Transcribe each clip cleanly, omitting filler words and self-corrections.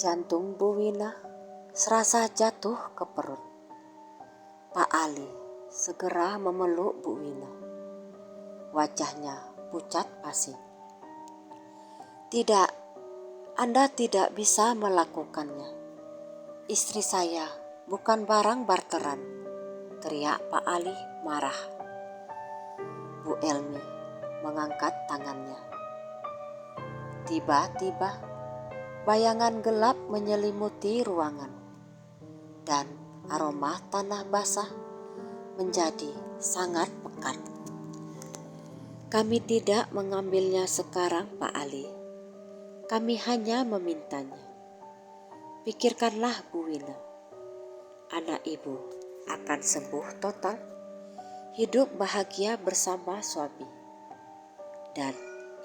Jantung Bu Wina serasa jatuh ke perut. Pak Ali segera memeluk Bu Wina. Wajahnya pucat pasi. "Tidak, Anda tidak bisa melakukannya. Istri saya bukan barang barteran," teriak Pak Ali marah. Bu Elmi mengangkat tangannya. Tiba-tiba bayangan gelap menyelimuti ruangan dan aroma tanah basah menjadi sangat pekat. "Kami tidak mengambilnya sekarang, Pak Ali. Kami hanya memintanya. Pikirkanlah, Bu Wina. Anak ibu akan sembuh total, hidup bahagia bersama suami, dan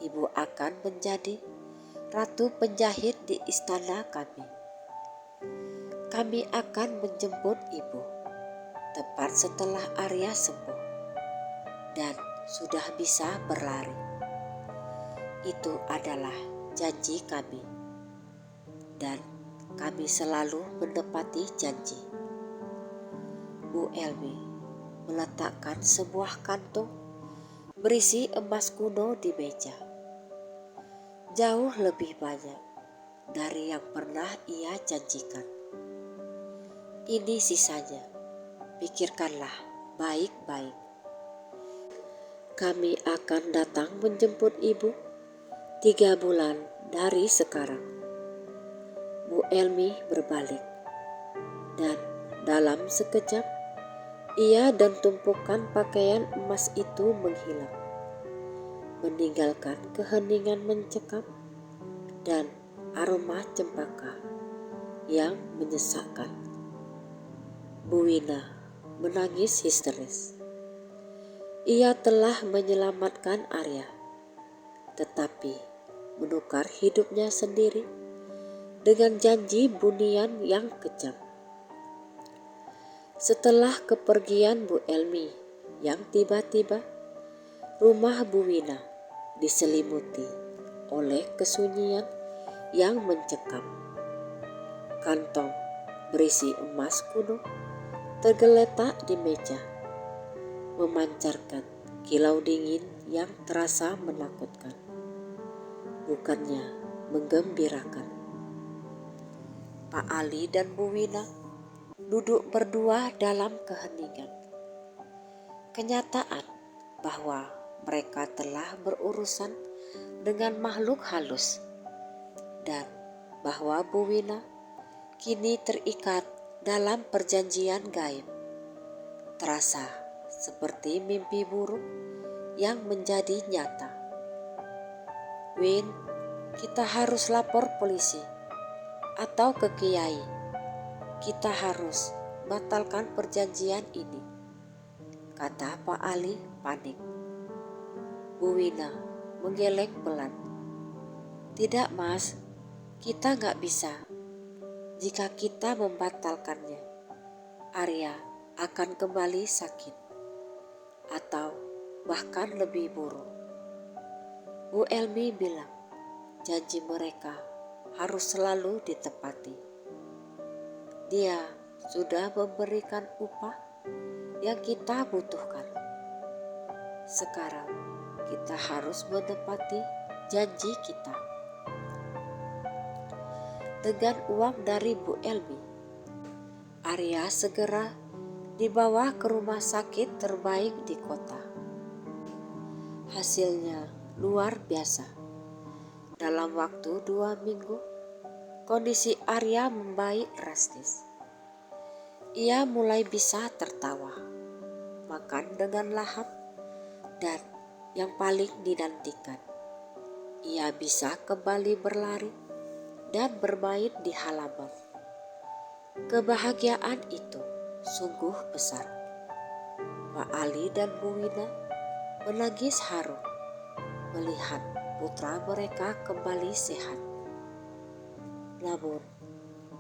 ibu akan menjadi ratu penjahit di istana kami. Kami akan menjemput ibu tepat setelah Arya sembuh dan sudah bisa berlari. Itu adalah janji kami, dan kami selalu menepati janji." Bu Elmi meletakkan sebuah kantung berisi emas kuno di meja. Jauh lebih banyak dari yang pernah ia janjikan. "Ini sisanya, pikirkanlah baik-baik. Kami akan datang menjemput ibu 3 bulan dari sekarang." Bu Elmi berbalik, dan dalam sekejap ia dan tumpukan pakaian emas itu menghilang, meninggalkan keheningan mencekam dan aroma cempaka yang menyesakkan. Bu Wina menangis histeris. Ia telah menyelamatkan Arya, tetapi menukar hidupnya sendiri dengan janji bunian yang kejam. Setelah kepergian Bu Elmi yang tiba-tiba, rumah Bu Wina diselimuti oleh kesunyian yang mencekam. Kantong berisi emas kuno tergeletak di meja, memancarkan kilau dingin yang terasa menakutkan, bukannya menggembirakan. Pak Ali dan Bu Wina duduk berdua dalam keheningan. Kenyataan bahwa mereka telah berurusan dengan makhluk halus dan bahwa Bu Wina kini terikat dalam perjanjian gaib terasa seperti mimpi buruk yang menjadi nyata. "Win, kita harus lapor polisi atau ke kiai. Kita harus batalkan perjanjian ini," kata Pak Ali panik. Bu Wina menggeleng pelan. "Tidak, Mas, kita nggak bisa. Jika kita membatalkannya, Arya akan kembali sakit, atau bahkan lebih buruk." Bu Elmi bilang janji mereka harus selalu ditepati. Dia sudah memberikan upah yang kita butuhkan. Sekarang kita harus menepati janji kita. Dengan uang dari Bu Elmi, Arya segera dibawa ke rumah sakit terbaik di kota. Hasilnya luar biasa. Dalam waktu 2 minggu, kondisi Arya membaik drastis. Ia mulai bisa tertawa, makan dengan lahap, dan yang paling dinantikan, ia bisa kembali berlari dan bermain di halaman. Kebahagiaan itu sungguh besar. Pak Ali dan Bu Wina menangis haru melihat putra mereka kembali sehat. Namun,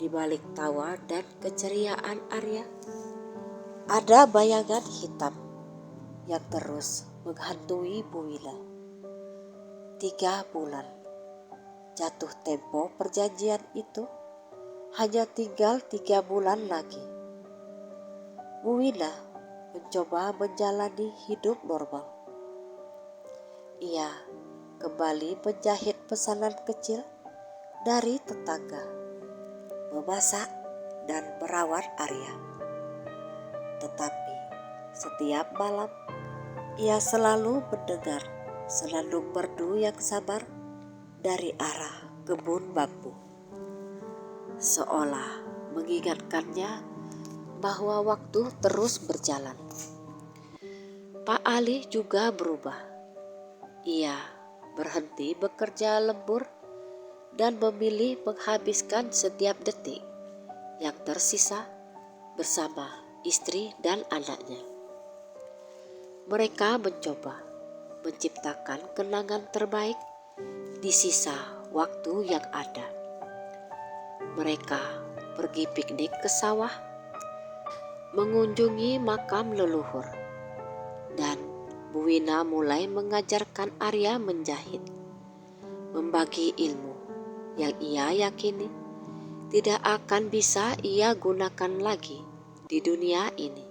di balik tawa dan keceriaan Arya, ada bayangan hitam yang terus menghantui Bu Wina. 3 bulan jatuh tempo perjanjian itu hanya tinggal 3 bulan lagi. Bu Wina mencoba menjalani hidup normal. Ia kembali menjahit pesanan kecil dari tetangga, memasak dan merawat Arya. Tetapi setiap malam ia selalu mendengar senandung merdu yang sabar dari arah kebun bambu, seolah mengingatkannya bahwa waktu terus berjalan. Pak Ali juga berubah. Ia berhenti bekerja lembur dan memilih menghabiskan setiap detik yang tersisa bersama istri dan anaknya. Mereka mencoba menciptakan kenangan terbaik di sisa waktu yang ada. Mereka pergi piknik ke sawah, mengunjungi makam leluhur, dan Bu Wina mulai mengajarkan Arya menjahit, membagi ilmu yang ia yakini tidak akan bisa ia gunakan lagi di dunia ini.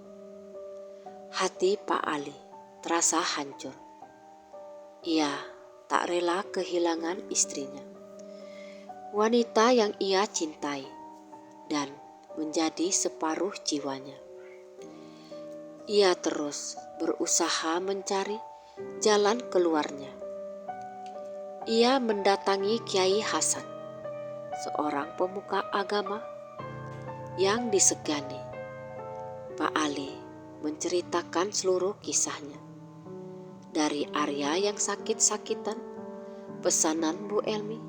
Hati Pak Ali terasa hancur. Ia tak rela kehilangan istrinya, wanita yang ia cintai dan menjadi separuh jiwanya. Ia terus berusaha mencari jalan keluarnya. Ia mendatangi Kiai Hasan, seorang pemuka agama yang disegani. Pak Ali menceritakan seluruh kisahnya, dari Arya yang sakit-sakitan, pesanan Bu Elmi,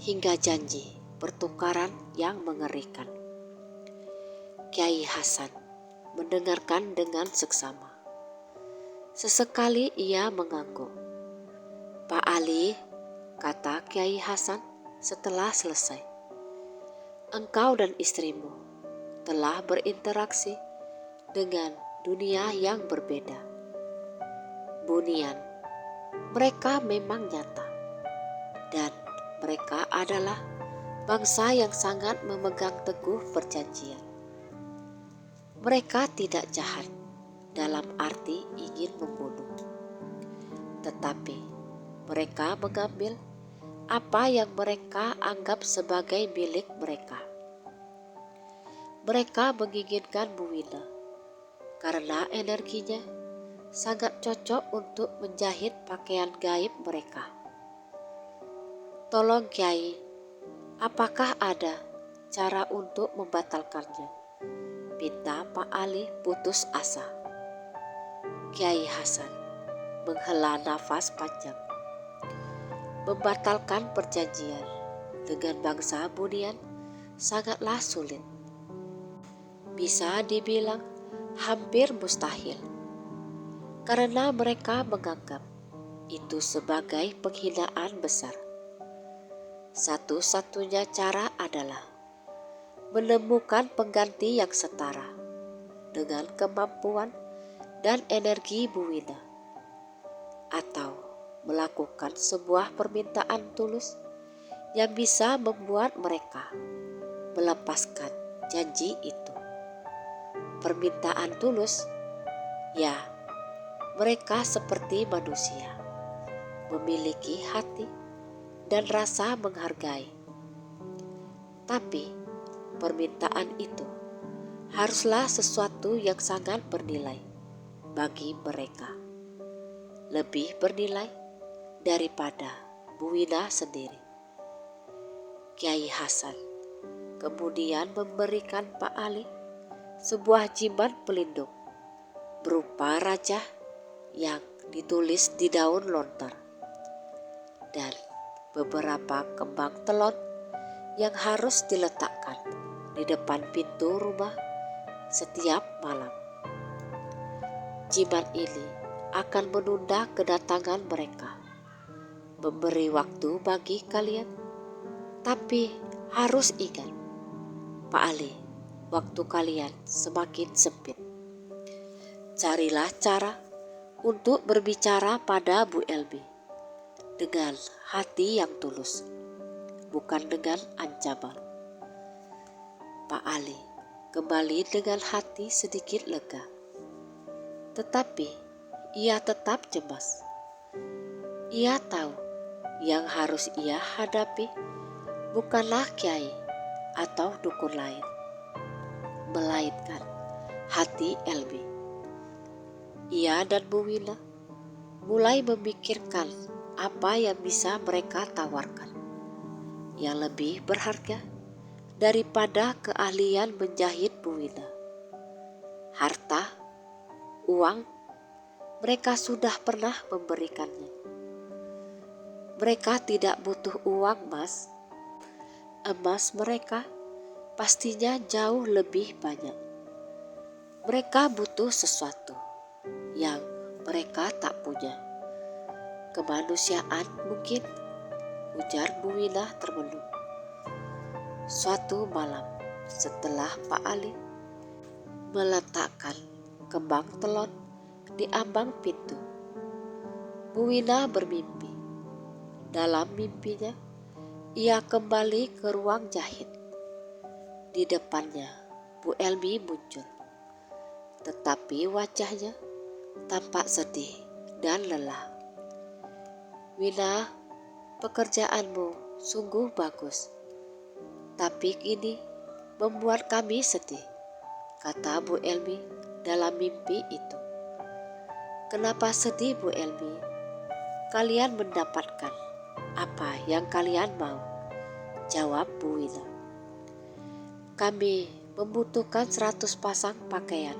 hingga janji pertukaran yang mengerikan. Kiai Hasan mendengarkan dengan seksama. Sesekali ia mengangguk. "Pak Ali," kata Kiai Hasan setelah selesai, "engkau dan istrimu telah berinteraksi dengan dunia yang berbeda. Bunian, mereka memang nyata, dan mereka adalah bangsa yang sangat memegang teguh perjanjian. Mereka tidak jahat dalam arti ingin membunuh, tetapi mereka mengambil apa yang mereka anggap sebagai milik mereka. Mereka menginginkan Bu Wina karena energinya sangat cocok untuk menjahit pakaian gaib mereka. Tolong Kiai, apakah ada cara untuk membatalkannya?" pinta Pak Ali putus asa. Kiai Hasan menghela nafas panjang. Membatalkan perjanjian dengan bangsa Bunian sangatlah sulit. Bisa dibilang hampir mustahil, karena mereka menganggap itu sebagai penghinaan besar. Satu-satunya cara adalah menemukan pengganti yang setara dengan kemampuan dan energi Bu Wina, atau melakukan sebuah permintaan tulus yang bisa membuat mereka melepaskan janji itu. Permintaan tulus, ya, mereka seperti manusia, memiliki hati dan rasa menghargai. Tapi permintaan itu haruslah sesuatu yang sangat bernilai bagi mereka, lebih bernilai daripada Bu Wina sendiri. Kiai Hasan kemudian memberikan Pak Ali sebuah jimat pelindung berupa raja yang ditulis di daun lontar, dan beberapa kembang telon yang harus diletakkan di depan pintu rumah setiap malam. Jimat ini akan menunda kedatangan mereka, memberi waktu bagi kalian, tapi harus ingat, Pak Ali, waktu kalian semakin sempit. Carilah cara untuk berbicara pada Bu Elmi dengan hati yang tulus, bukan dengan ancaman. Pak Ali kembali dengan hati sedikit lega. Tetapi ia tetap cemas. Ia tahu yang harus ia hadapi bukanlah kiai atau dukun lain, melainkan hati Elmi. Ia dan Bu Wina mulai memikirkan apa yang bisa mereka tawarkan yang lebih berharga daripada keahlian menjahit Bu Wina. Harta, uang, mereka sudah pernah memberikannya. Mereka tidak butuh uang, Mas. Emas mereka pastinya jauh lebih banyak. Mereka butuh sesuatu yang mereka tak punya. Kemanusiaan mungkin, ujar Bu Wina termenung. Suatu malam setelah Pak Ali meletakkan kembang telon di ambang pintu, Bu Wina bermimpi. Dalam mimpinya, ia kembali ke ruang jahit. Di depannya, Bu Elmi muncul. Tetapi wajahnya tampak sedih dan lelah. Wina, pekerjaanmu sungguh bagus. Tapi ini membuat kami sedih, kata Bu Elmi dalam mimpi itu. Kenapa sedih, Bu Elmi? Kalian mendapatkan apa yang kalian mau, jawab Bu Wina. Kami membutuhkan 100 pasang pakaian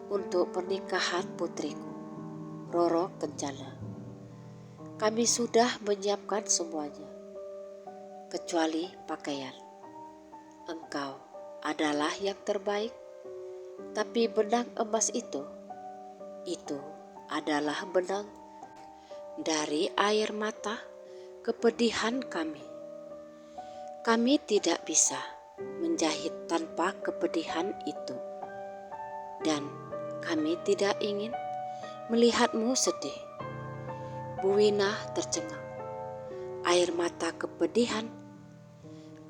untuk pernikahan putriku, Roro Kencana. Kami sudah menyiapkan semuanya, kecuali pakaian. Engkau adalah yang terbaik, tapi benang emas itu adalah benang dari air mata kepedihan kami. Kami tidak bisa menjahit tanpa kepedihan itu, dan kami tidak ingin melihatmu sedih. Bu Wina tercengang. Air mata kepedihan?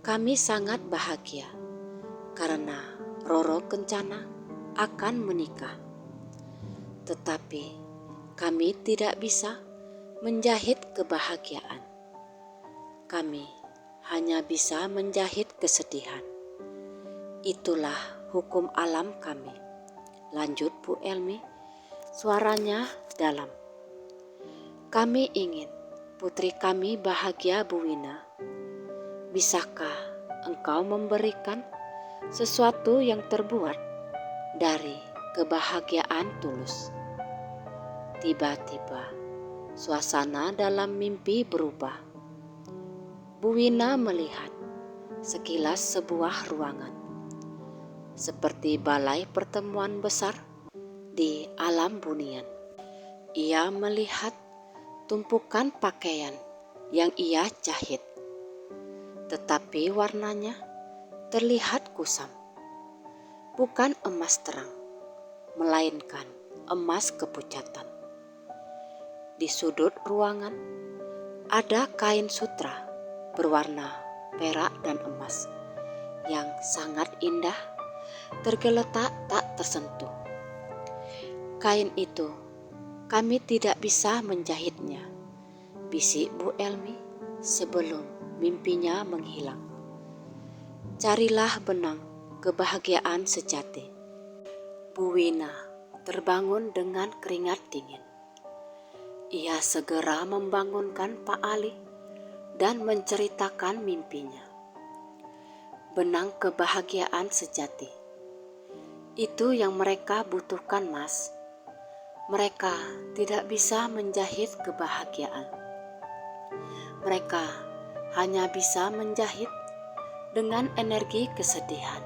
Kami sangat bahagia karena Roro Kencana akan menikah. Tetapi kami tidak bisa menjahit kebahagiaan. Kami hanya bisa menjahit kesedihan. Itulah hukum alam kami, lanjut Bu Elmi, suaranya dalam. Kami ingin putri kami bahagia, Bu Wina. Bisakah engkau memberikan sesuatu yang terbuat dari kebahagiaan tulus? Tiba-tiba suasana dalam mimpi berubah. Bu Wina melihat sekilas sebuah ruangan, seperti balai pertemuan besar di alam bunian. Ia melihat tumpukan pakaian yang ia jahit, tetapi warnanya terlihat kusam. Bukan emas terang, melainkan emas kepucatan. Di sudut ruangan ada kain sutra berwarna perak dan emas yang sangat indah tergeletak tak tersentuh. Kain itu kami tidak bisa menjahitnya, bisik Bu Elmi sebelum mimpinya menghilang. Carilah benang kebahagiaan sejati. Bu Wina terbangun dengan keringat dingin. Ia segera membangunkan Pak Ali dan menceritakan mimpinya. Benang kebahagiaan sejati. Itu yang mereka butuhkan, Mas. Mereka tidak bisa menjahit kebahagiaan. Mereka hanya bisa menjahit dengan energi kesedihan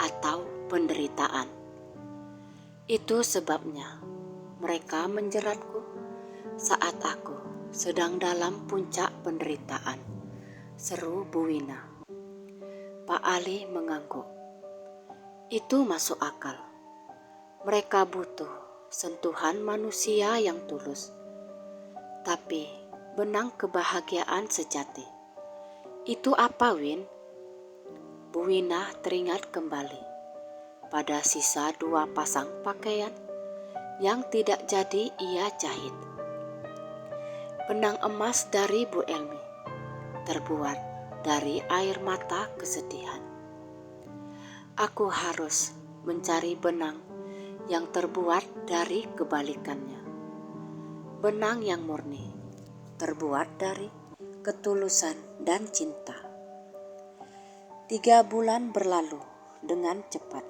atau penderitaan. Itu sebabnya mereka menjeratku saat aku sedang dalam puncak penderitaan, seru Bu Wina. Pak Ali mengangguk. Itu masuk akal. Mereka butuh sentuhan manusia yang tulus. Tapi benang kebahagiaan sejati, itu apa, Win? Bu Wina teringat kembali pada sisa 2 pasang pakaian yang tidak jadi ia jahit. Benang emas dari Bu Elmi terbuat dari air mata kesedihan. Aku harus mencari benang yang terbuat dari kebalikannya. Benang yang murni, terbuat dari ketulusan dan cinta. 3 bulan berlalu dengan cepat.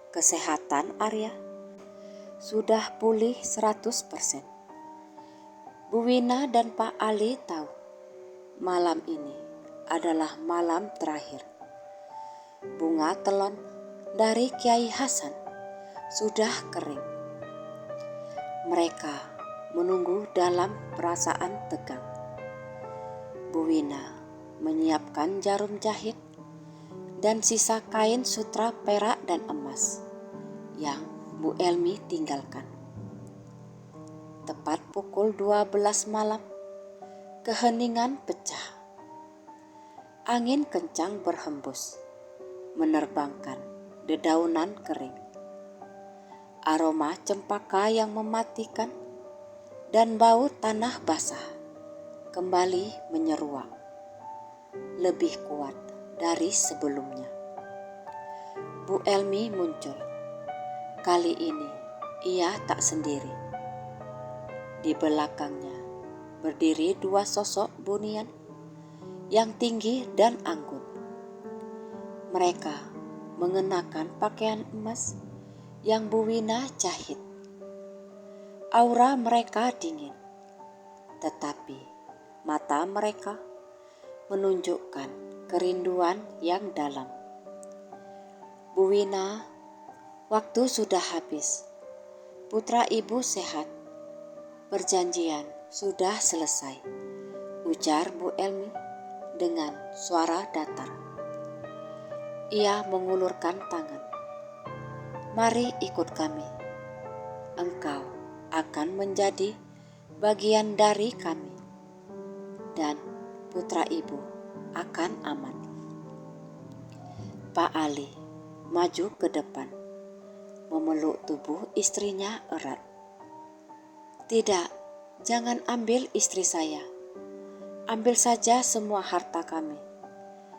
Kesehatan Arya sudah pulih 100%. Bu Wina dan Pak Ali tahu malam ini adalah malam terakhir. Bunga telon dari Kiai Hasan sudah kering. Mereka menunggu dalam perasaan tegang. Bu Wina menyiapkan jarum jahit dan sisa kain sutra perak dan emas yang Bu Elmi tinggalkan. Tepat pukul 12 malam, keheningan pecah. Angin kencang berhembus, menerbangkan dedaunan kering. Aroma cempaka yang mematikan dan bau tanah basah kembali menyeruak, lebih kuat dari sebelumnya. Bu Elmi muncul. Kali ini ia tak sendiri. Di belakangnya berdiri 2 sosok bunian yang tinggi dan anggun. Mereka mengenakan pakaian emas yang Bu Wina jahit. Aura mereka dingin, tetapi mata mereka menunjukkan kerinduan yang dalam. Bu Wina, waktu sudah habis. Putra ibu sehat. Perjanjian sudah selesai, ujar Bu Elmi dengan suara datar. Ia mengulurkan tangan. Mari ikut kami. Engkau akan menjadi bagian dari kami, dan putra ibu akan aman. Pak Ali maju ke depan, memeluk tubuh istrinya erat. Tidak, jangan ambil istri saya. Ambil saja semua harta kami.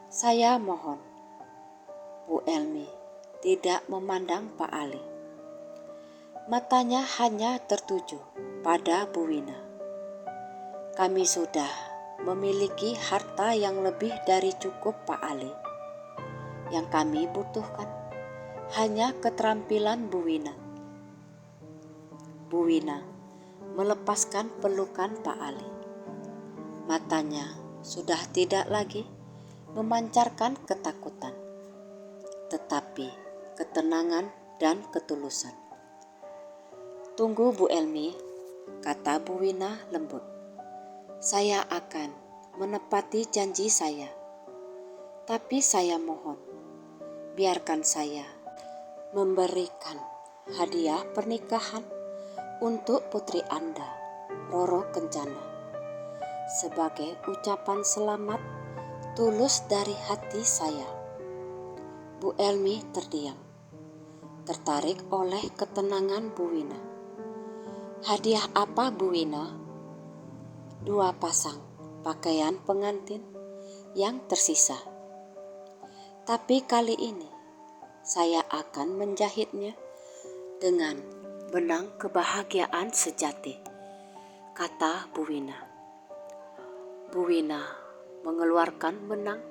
Saya mohon. Bu Elmi tidak memandang Pak Ali. Matanya hanya tertuju pada Bu Wina. Kami sudah memiliki harta yang lebih dari cukup, Pak Ali. Yang kami butuhkan hanya keterampilan Bu Wina. Bu Wina melepaskan pelukan Pak Ali. Matanya sudah tidak lagi memancarkan ketakutan, tetapi ketenangan dan ketulusan. Tunggu Bu Elmi, kata Bu Wina lembut. Saya akan menepati janji saya. Tapi saya mohon, biarkan saya memberikan hadiah pernikahan untuk putri Anda, Roro Kencana, sebagai ucapan selamat tulus dari hati saya. Bu Elmi terdiam, tertarik oleh ketenangan Bu Wina. Hadiah apa, Bu Wina? 2 pasang pakaian pengantin yang tersisa. Tapi kali ini saya akan menjahitnya dengan benang kebahagiaan sejati, kata Bu Wina. Bu Wina mengeluarkan benang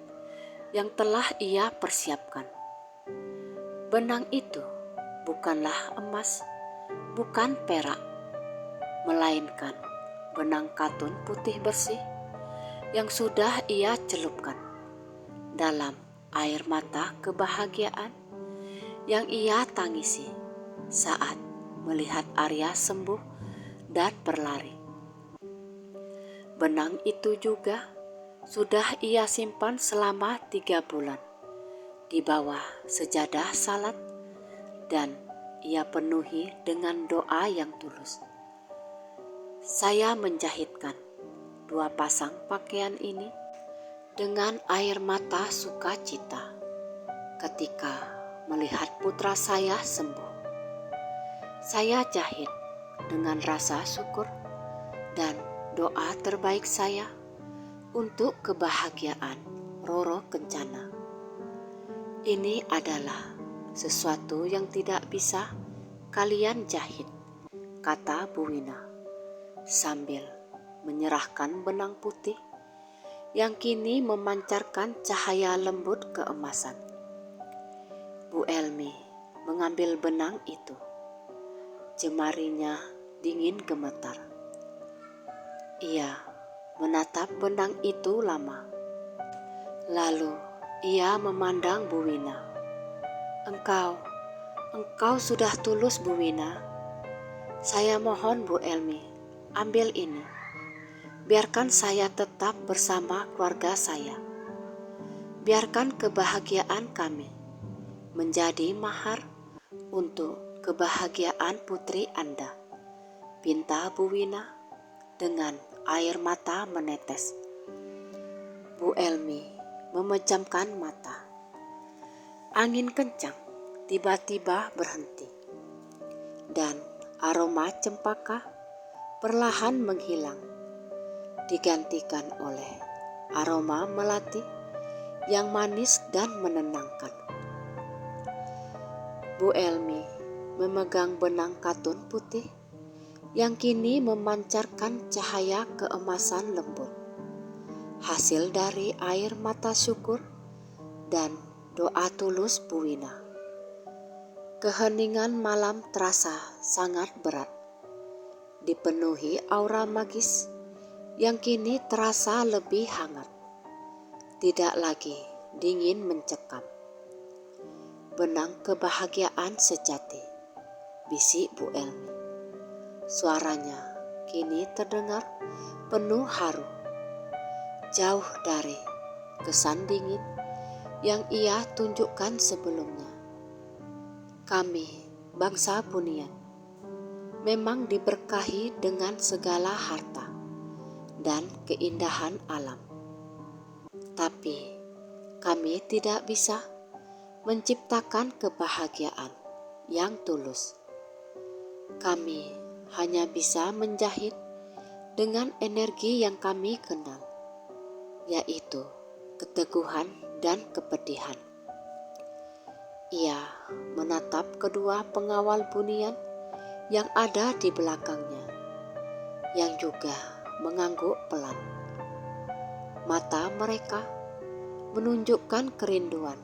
yang telah ia persiapkan. Benang itu bukanlah emas, bukan perak, melainkan benang katun putih bersih yang sudah ia celupkan dalam air mata kebahagiaan yang ia tangisi saat melihat Arya sembuh dan berlari. Benang itu juga sudah ia simpan selama 3 bulan di bawah sejadah salat, dan ia penuhi dengan doa yang tulus. Saya menjahitkan 2 pasang pakaian ini dengan air mata sukacita. ketika melihat putra saya sembuh. Saya jahit dengan rasa syukur dan doa terbaik saya untuk kebahagiaan Roro Kencana. Ini adalah sesuatu yang tidak bisa kalian jahit, kata Bu Wina sambil menyerahkan benang putih yang kini memancarkan cahaya lembut keemasan. Bu Elmi mengambil benang itu. Jemarinya dingin gemetar. Ia menatap benang itu lama. Lalu ia memandang Bu Wina. Engkau sudah tulus, Bu Wina. Saya mohon Bu Elmi, ambil ini. Biarkan saya tetap bersama keluarga saya. Biarkan kebahagiaan kami menjadi mahar untuk kebahagiaan putri Anda, pinta Bu Wina dengan air mata menetes. Bu Elmi memejamkan mata. Angin kencang tiba-tiba berhenti, dan aroma cempaka perlahan menghilang, digantikan oleh aroma melati yang manis dan menenangkan. Bu Elmi memegang benang katun putih yang kini memancarkan cahaya keemasan lembut, hasil dari air mata syukur dan doa tulus Bu Wina. Keheningan malam terasa sangat berat, dipenuhi aura magis yang kini terasa lebih hangat, tidak lagi dingin mencekam. Benang kebahagiaan sejati, bisik Bu Elmi. Suaranya kini terdengar penuh haru, jauh dari kesan dingin yang ia tunjukkan sebelumnya. Kami, bangsa Bunian, memang diberkahi dengan segala harta dan keindahan alam. Tapi kami tidak bisa menciptakan kebahagiaan yang tulus. Kami hanya bisa menjahit dengan energi yang kami kenal, yaitu keteguhan dan kepedihan. Ia menatap kedua pengawal Bunian yang ada di belakangnya, yang juga mengangguk pelan. Mata mereka menunjukkan kerinduan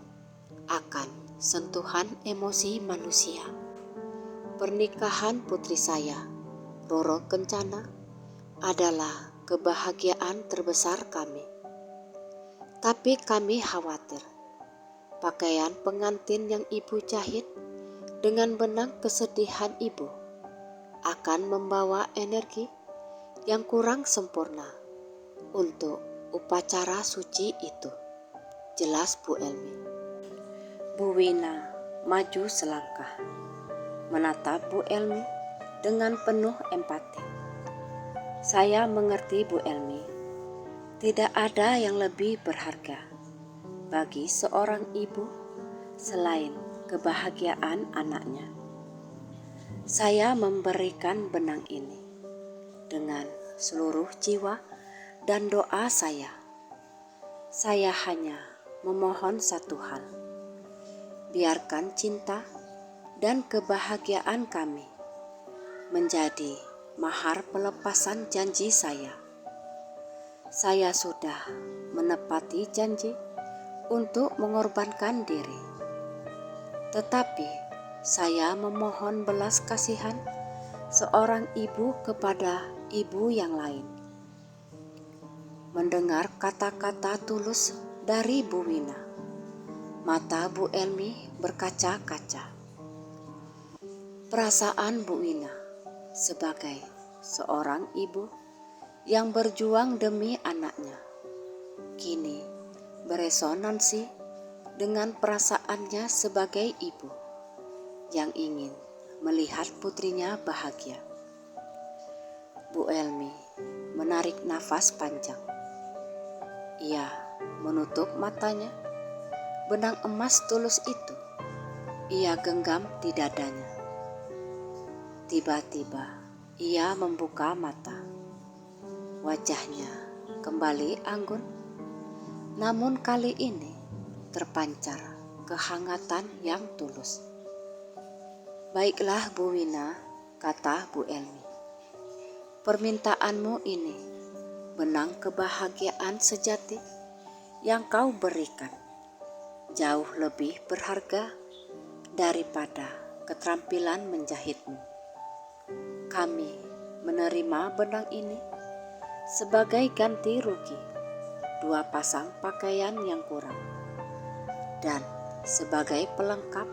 akan sentuhan emosi manusia. Pernikahan putri saya, Roro Kencana, adalah kebahagiaan terbesar kami. Tapi kami khawatir pakaian pengantin yang ibu jahit dengan benang kesedihan ibu akan membawa energi yang kurang sempurna untuk upacara suci itu. Jelas Bu Elmi. Bu Wina maju selangkah, menatap Bu Elmi dengan penuh empati. Saya mengerti Bu Elmi, tidak ada yang lebih berharga bagi seorang ibu selain kebahagiaan anaknya. Saya memberikan benang ini dengan seluruh jiwa dan doa saya. Saya hanya memohon satu hal, biarkan cinta dan kebahagiaan kami menjadi mahar pelepasan janji saya. Saya sudah menepati janji untuk mengorbankan diri. Tetapi saya memohon belas kasihan seorang ibu kepada ibu yang lain. Mendengar kata-kata tulus dari Bu Wina, mata Bu Elmi berkaca-kaca. Perasaan Bu Wina sebagai seorang ibu yang berjuang demi anaknya kini beresonansi dengan perasaannya sebagai ibu yang ingin melihat putrinya bahagia. Bu Elmi menarik nafas panjang. Ia menutup matanya benang emas tulus itu ia genggam di dadanya. Tiba-tiba ia membuka mata. Wajahnya kembali anggun, namun kali ini terpancar kehangatan yang tulus. "Baiklah Bu Wina," kata Bu Elmi. "Permintaanmu ini benang kebahagiaan sejati yang kau berikan jauh lebih berharga daripada keterampilan menjahitmu. Kami menerima benang ini sebagai ganti rugi 2 pasang pakaian yang kurang dan sebagai pelengkap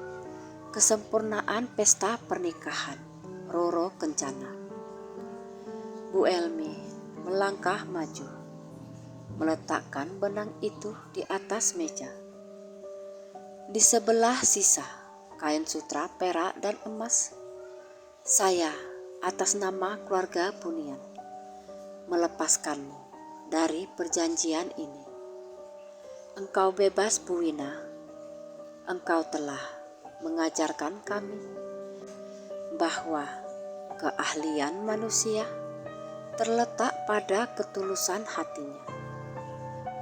kesempurnaan pesta pernikahan Roro Kencana." Bu Elmi melangkah maju, meletakkan benang itu di atas meja. Di sebelah sisa kain sutra perak dan emas, "Saya atas nama keluarga Bunian melepaskanmu dari perjanjian ini. Engkau bebas Bu Wina. Engkau telah mengajarkan kami bahwa keahlian manusia terletak pada ketulusan hatinya,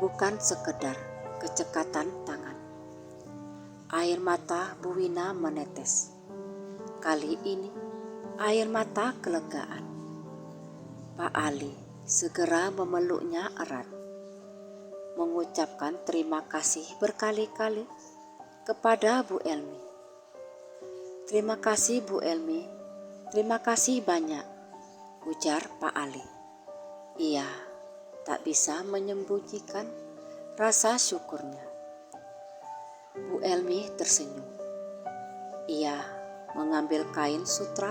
bukan sekedar kecekatan tangan." Air mata Bu Wina menetes. Kali ini air mata kelegaan. Pak Ali segera memeluknya erat, mengucapkan terima kasih berkali-kali kepada Bu Elmi. "Terima kasih Bu Elmi, terima kasih banyak," ujar Pak Ali. Ia tak bisa menyembunyikan rasa syukurnya. Bu Elmi tersenyum. Ia mengambil kain sutra,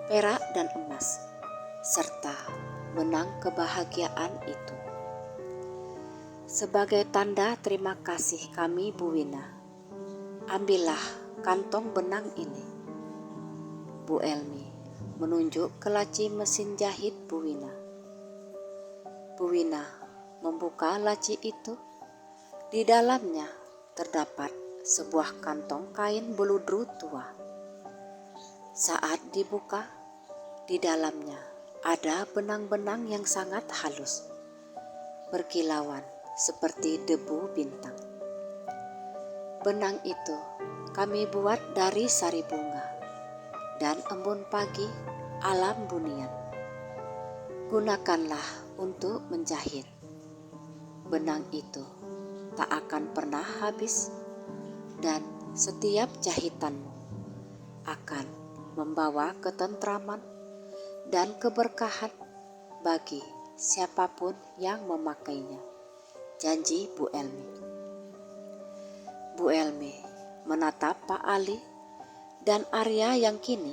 perak dan emas, serta benang kebahagiaan itu. "Sebagai tanda terima kasih kami Bu Wina, ambillah kantong benang ini." Bu Elmi menunjuk ke laci mesin jahit Bu Wina. Bu Wina membuka laci itu. Di dalamnya terdapat sebuah kantong kain beludru tua. Saat dibuka, di dalamnya ada benang-benang yang sangat halus, berkilauan seperti debu bintang. "Benang itu kami buat dari sari bunga dan embun pagi alam bunian. Gunakanlah untuk menjahit. Benang itu tak akan pernah habis dan setiap jahitanmu akan membawa ketentraman dan keberkahan bagi siapapun yang memakainya," janji Bu Elmi. Bu Elmi menatap Pak Ali dan Arya yang kini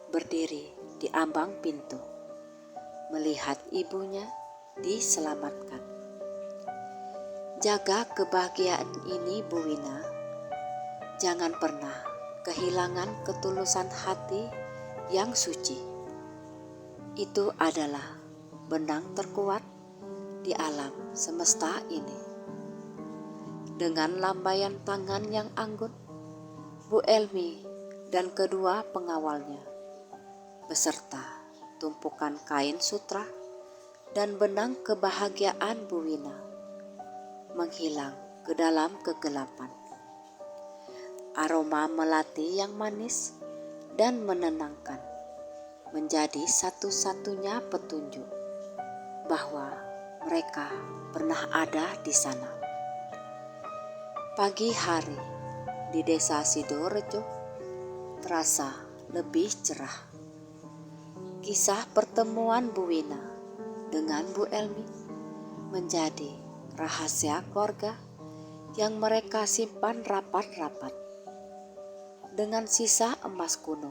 berdiri di ambang pintu, melihat ibunya diselamatkan. "Jaga kebahagiaan ini Bu Wina. Jangan pernah kehilangan ketulusan hati yang suci. Itu adalah benang terkuat di alam semesta ini." Dengan lambaian tangan yang anggun, Bu Elmi dan kedua pengawalnya beserta tumpukan kain sutra dan benang kebahagiaan Bu Wina menghilang ke dalam kegelapan. Aroma melati yang manis dan menenangkan menjadi satu-satunya petunjuk bahwa mereka pernah ada di sana. Pagi hari di desa Sidorejo terasa lebih cerah. Kisah pertemuan Bu Wina dengan Bu Elmi menjadi rahasia keluarga yang mereka simpan rapat-rapat. Dengan sisa emas kuno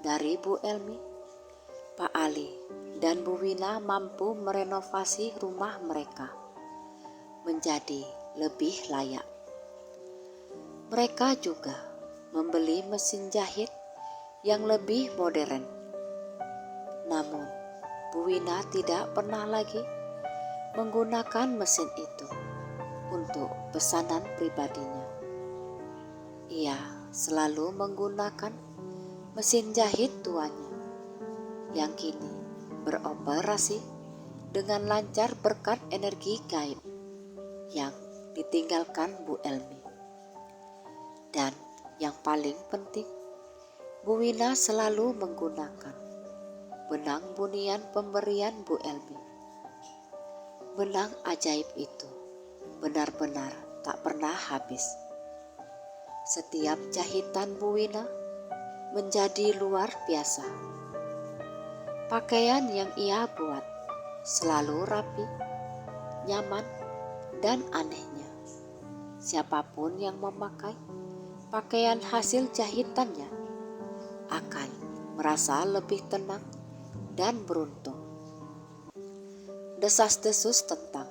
dari Bu Elmi, Pak Ali dan Bu Wina mampu merenovasi rumah mereka menjadi lebih layak. Mereka juga membeli mesin jahit yang lebih modern. Namun, Bu Wina tidak pernah lagi menggunakan mesin itu untuk pesanan pribadinya. Ia selalu menggunakan mesin jahit tuanya yang kini beroperasi dengan lancar berkat energi gaib yang ditinggalkan Bu Elmi. Dan yang paling penting, Bu Wina selalu menggunakan benang bunian pemberian Bu Elmi. Benang ajaib itu benar-benar tak pernah habis. Setiap jahitan Bu Wina menjadi luar biasa. Pakaian yang ia buat selalu rapi, nyaman, dan anehnya. Siapapun yang memakai pakaian hasil jahitannya akan merasa lebih tenang dan beruntung. Desas-desus tentang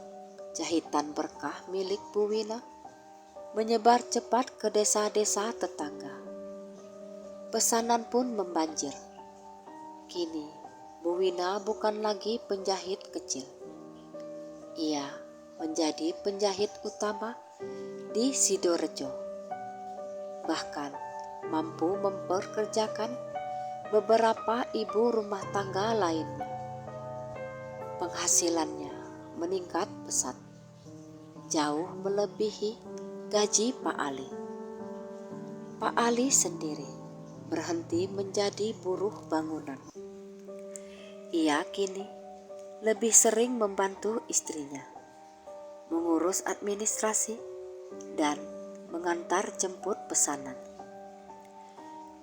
jahitan berkah milik Bu Wina menyebar cepat ke desa-desa tetangga. Pesanan pun membanjir. Kini Bu Wina bukan lagi penjahit kecil. Ia menjadi penjahit utama di Sidorejo. Bahkan mampu memperkerjakan beberapa ibu rumah tangga lainnya. Penghasilannya meningkat pesat, jauh melebihi gaji Pak Ali. Pak Ali sendiri berhenti menjadi buruh bangunan. Ia kini lebih sering membantu istrinya, mengurus administrasi, dan mengantar jemput pesanan.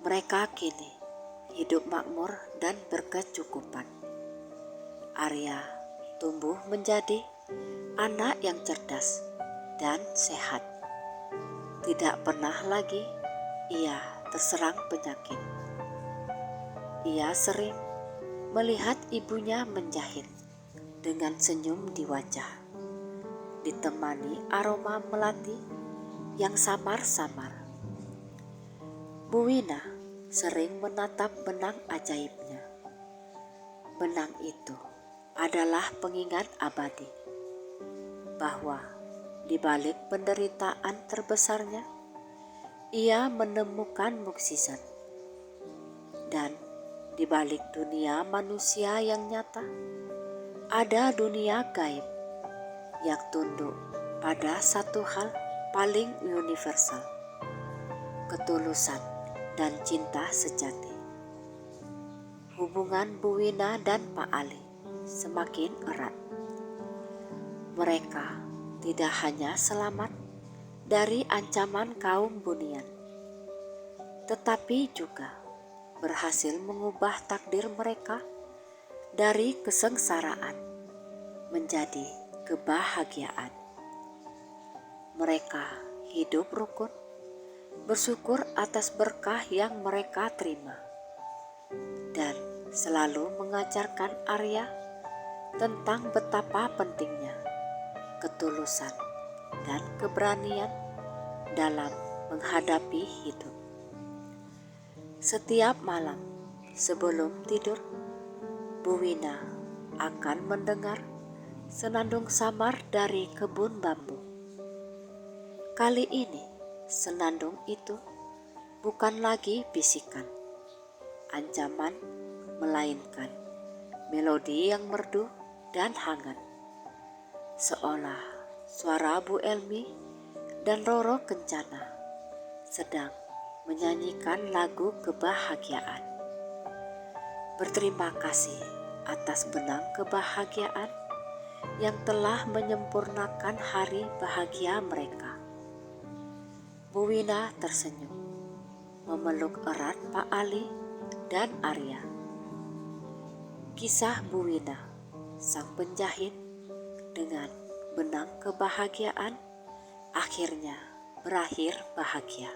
Mereka kini hidup makmur dan berkecukupan. Arya tumbuh menjadi anak yang cerdas dan sehat. Tidak pernah lagi ia terserang penyakit. Ia sering melihat ibunya menjahit dengan senyum di wajah, ditemani aroma melati yang samar-samar. Bu Wina sering menatap benang ajaibnya. Benang itu adalah pengingat abadi bahwa di balik penderitaan terbesarnya, ia menemukan mukjizat. Dan di balik dunia manusia yang nyata, ada dunia gaib yang tunduk pada satu hal paling universal, ketulusan dan cinta sejati. Hubungan Bu Wina dan Pak Ali semakin erat. Mereka tidak hanya selamat dari ancaman kaum bunian, tetapi juga berhasil mengubah takdir mereka dari kesengsaraan menjadi kebahagiaan. Mereka hidup rukun, bersyukur atas berkah yang mereka terima, dan selalu mengajarkan Arya tentang betapa pentingnya ketulusan dan keberanian dalam menghadapi hidup. Setiap malam sebelum tidur, Bu Wina akan mendengar senandung samar dari kebun bambu. Kali ini senandung itu bukan lagi bisikan, ancaman, melainkan melodi yang merdu dan hangat. Seolah suara Bu Elmi dan Roro Kencana sedang menyanyikan lagu kebahagiaan. Berterima kasih atas benang kebahagiaan yang telah menyempurnakan hari bahagia mereka. Bu Wina tersenyum, memeluk erat Pak Ali dan Arya. Kisah Bu Wina, sang penjahit dengan benang kebahagiaan, akhirnya berakhir bahagia.